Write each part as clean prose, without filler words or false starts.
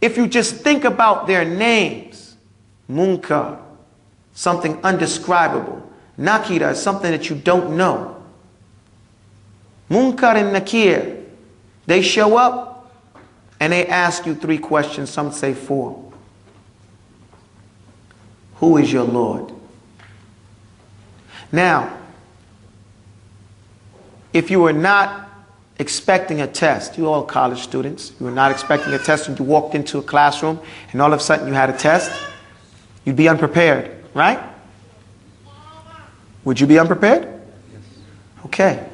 If you just think about their names, Munkar, something undescribable. Nakeer is something that you don't know. Munkar and Nakeer, they show up and they ask you 3 questions, some say 4. Who is your Lord? Now, if you were not expecting a test, you all college students, you were not expecting a test and you walked into a classroom and all of a sudden you had a test, you'd be unprepared, right? Would you be unprepared? Yes. Okay.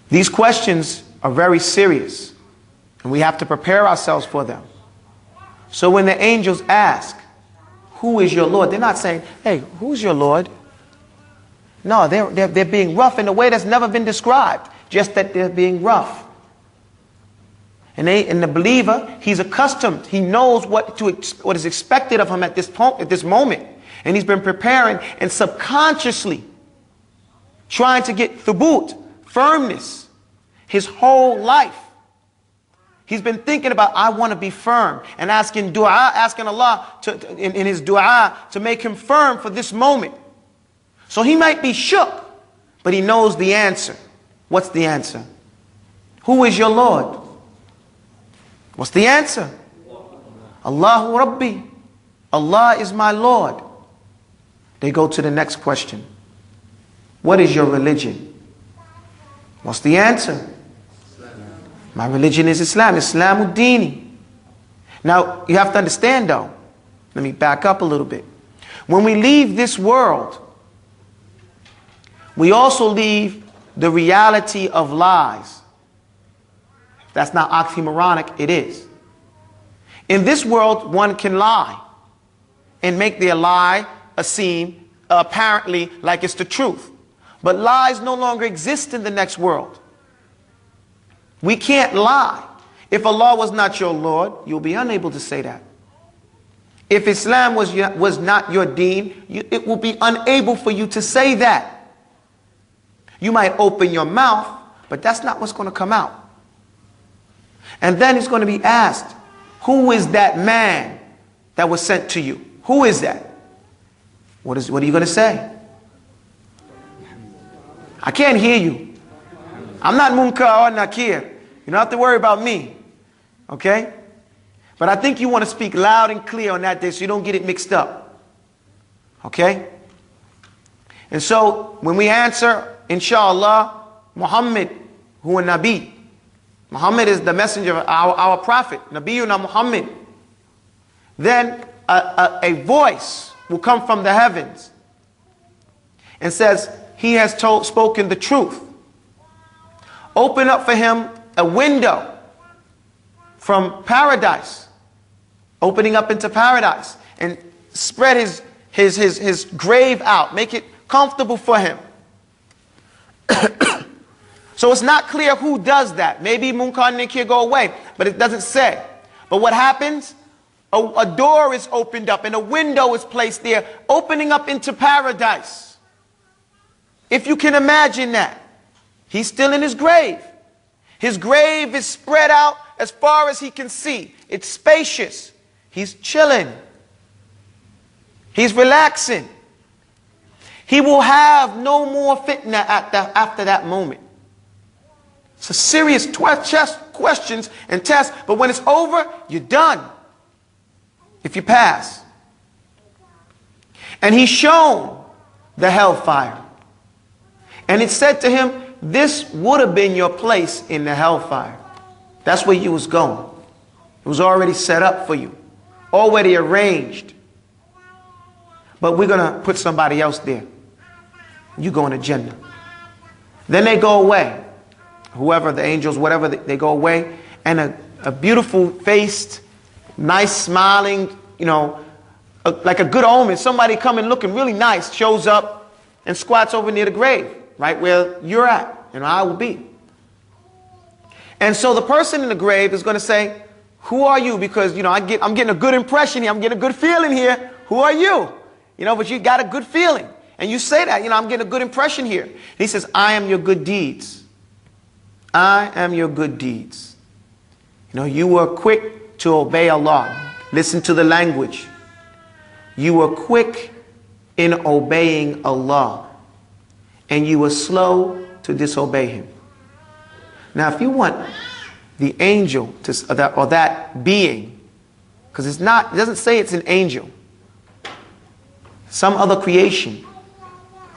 These questions are very serious and we have to prepare ourselves for them. So when the angels ask, who is your Lord? They're not saying, hey, who's your Lord? No, they're being rough in a way that's never been described. Just that they're being rough. And the believer, he's accustomed. He knows what is expected of him at this moment. And he's been preparing and subconsciously trying to get thubut, firmness, his whole life. He's been thinking about, I want to be firm, and asking dua, asking Allah in his dua to make him firm for this moment. So he might be shook, but he knows the answer. What's the answer? Who is your Lord? What's the answer? Allahu Rabbi. Allah is my Lord. They go to the next question. What is your religion? What's the answer? My religion is Islam. Islamuddini. Now, you have to understand though. Let me back up a little bit. When we leave this world, we also leave the reality of lies. If that's not oxymoronic, it is. In this world, one can lie and make their lie seem apparently like it's the truth. But lies no longer exist in the next world. We can't lie. If Allah was not your Lord, you'll be unable to say that. If Islam was not your deen, it will be unable for you to say that. You might open your mouth, but that's not what's going to come out. And then it's going to be asked, who is that man that was sent to you? Who is that? What are you going to say? I can't hear you. I'm not Munkar or Nakeer. You don't have to worry about me. Okay? But I think you want to speak loud and clear on that day so you don't get it mixed up. Okay? And so when we answer, inshallah, Muhammad huwa Nabi. Muhammad is the messenger of our prophet. Nabiyuna Muhammad. Then a voice will come from the heavens and says, he has spoken the truth. Open up for him a window from paradise, opening up into paradise, and spread his grave out, make it comfortable for him. So it's not clear who does that. Maybe Munkar and Nakeer go away, but it doesn't say. But what happens? A door is opened up and a window is placed there, opening up into paradise. If you can imagine that. He's still in his grave. His grave is spread out as far as he can see. It's spacious. He's chilling. He's relaxing. He will have no more fitna after that moment. It's a serious questions and tests, but when it's over, you're done. If you pass. And he's shown the hellfire. And it said to him, this would have been your place in the hellfire. That's where you was going. It was already set up for you. Already arranged. But we're going to put somebody else there. You go in the Jannah. Then they go away. Whoever, the angels, whatever, they go away. And a beautiful faced, nice smiling, like a good omen. Somebody coming looking really nice shows up and squats over near the grave. Right where you're at, and I will be. And so the person in the grave is going to say, who are you? Because, I'm getting a good impression here. I'm getting a good feeling here. Who are you? But you got a good feeling. And you say that, I'm getting a good impression here. And he says, I am your good deeds. I am your good deeds. No, you were quick to obey Allah. Listen to the language. You were quick in obeying Allah, and you were slow to disobey Him. Now, if you want the angel to, or that being, because it doesn't say it's an angel, some other creation.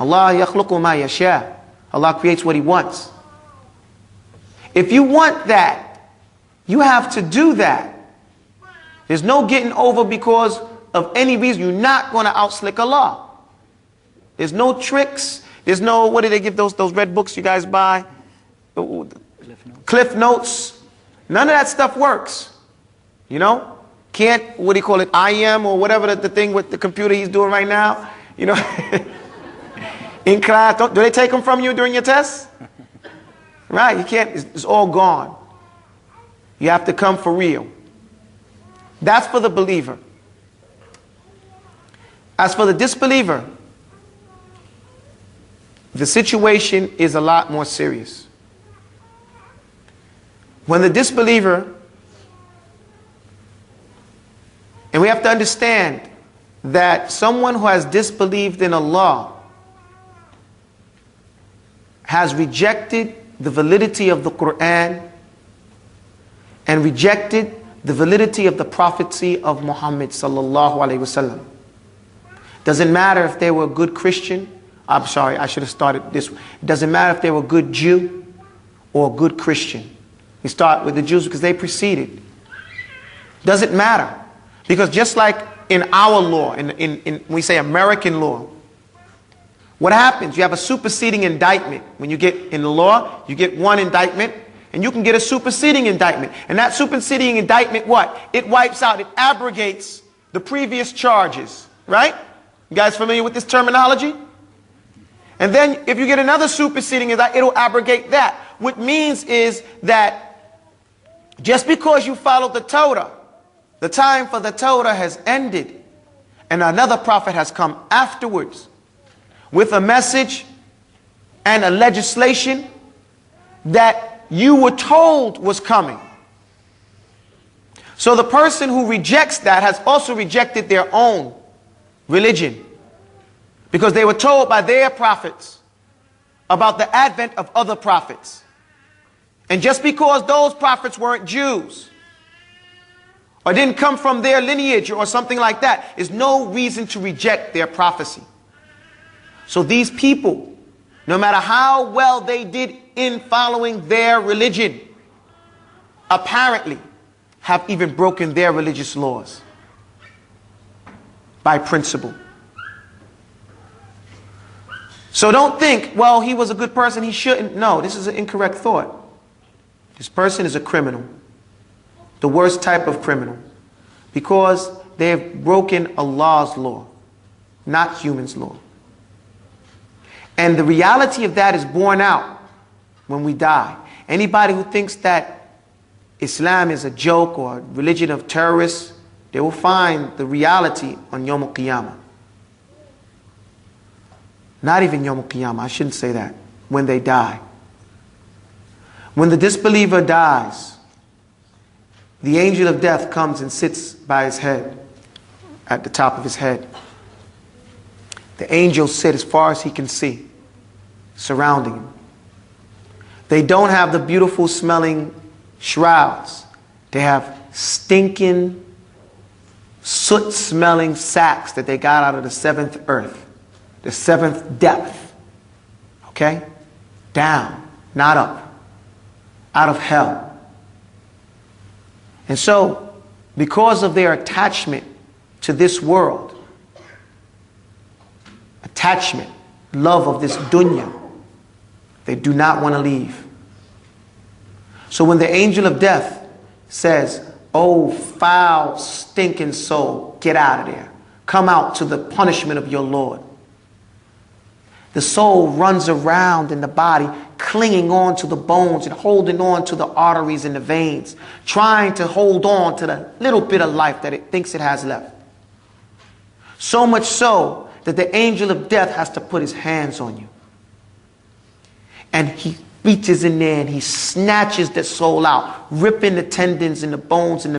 Allah yakhluqu ma yasha. Allah creates what He wants. If you want that, you have to do that. There's no getting over because of any reason. You're not going to outslick Allah. There's no tricks. There's no, what do they give those red books you guys buy? Cliff notes. None of that stuff works. You know? Can't, what do you call it, IM or whatever the thing with the computer he's doing right now. You know? In class, do they take them from you during your tests? Right, you can't, it's all gone. You have to come for real. That's for the believer. As for the disbeliever, the situation is a lot more serious. When the disbeliever, and we have to understand that someone who has disbelieved in Allah has rejected the validity of the Quran and rejected the validity of the prophecy of Muhammad sallallahu alaihi wasallam. Doesn't matter if they were a good Christian. I'm sorry, I should have started this. It doesn't matter if they were a good Jew or a good Christian. We start with the Jews because they preceded. Doesn't matter. Because just like in our law, in we say American law, what happens? You have a superseding indictment. When you get in the law, you get one indictment, and you can get a superseding indictment. And that superseding indictment, what? It wipes out, it abrogates the previous charges. Right? You guys familiar with this terminology? And then if you get another superseding indictment, it'll abrogate that. What means is that just because you followed the Torah, the time for the Torah has ended, and another prophet has come afterwards with a message and a legislation that you were told was coming. So the person who rejects that has also rejected their own religion, because they were told by their prophets about the advent of other prophets. And just because those prophets weren't Jews or didn't come from their lineage or something like that is no reason to reject their prophecy. So these people, no matter how well they did in following their religion, apparently have even broken their religious laws by principle. So don't think, well, he was a good person, he shouldn't. No, this is an incorrect thought. This person is a criminal, the worst type of criminal, because they have broken Allah's law, not humans' law. And the reality of that is borne out when we die. Anybody who thinks that Islam is a joke or a religion of terrorists, they will find the reality on Yawm al-Qiyamah. Not even Yawm al-Qiyamah, I shouldn't say that. When they die. When the disbeliever dies, the angel of death comes and sits by his head, at the top of his head. The angels sit as far as he can see, surrounding him. They don't have the beautiful smelling shrouds. They have stinking, soot smelling sacks that they got out of the seventh earth, the seventh depth. Okay? Down, not up. Out of hell. And so, because of their attachment to this world, attachment, love of this dunya, they do not want to leave. So when the angel of death says, "Oh, foul, stinking soul, get out of there. Come out to the punishment of your Lord," the soul runs around in the body, clinging on to the bones and holding on to the arteries and the veins, trying to hold on to the little bit of life that it thinks it has left. So much so that the angel of death has to put his hands on you. And he reaches in there and he snatches the soul out, ripping the tendons and the bones and the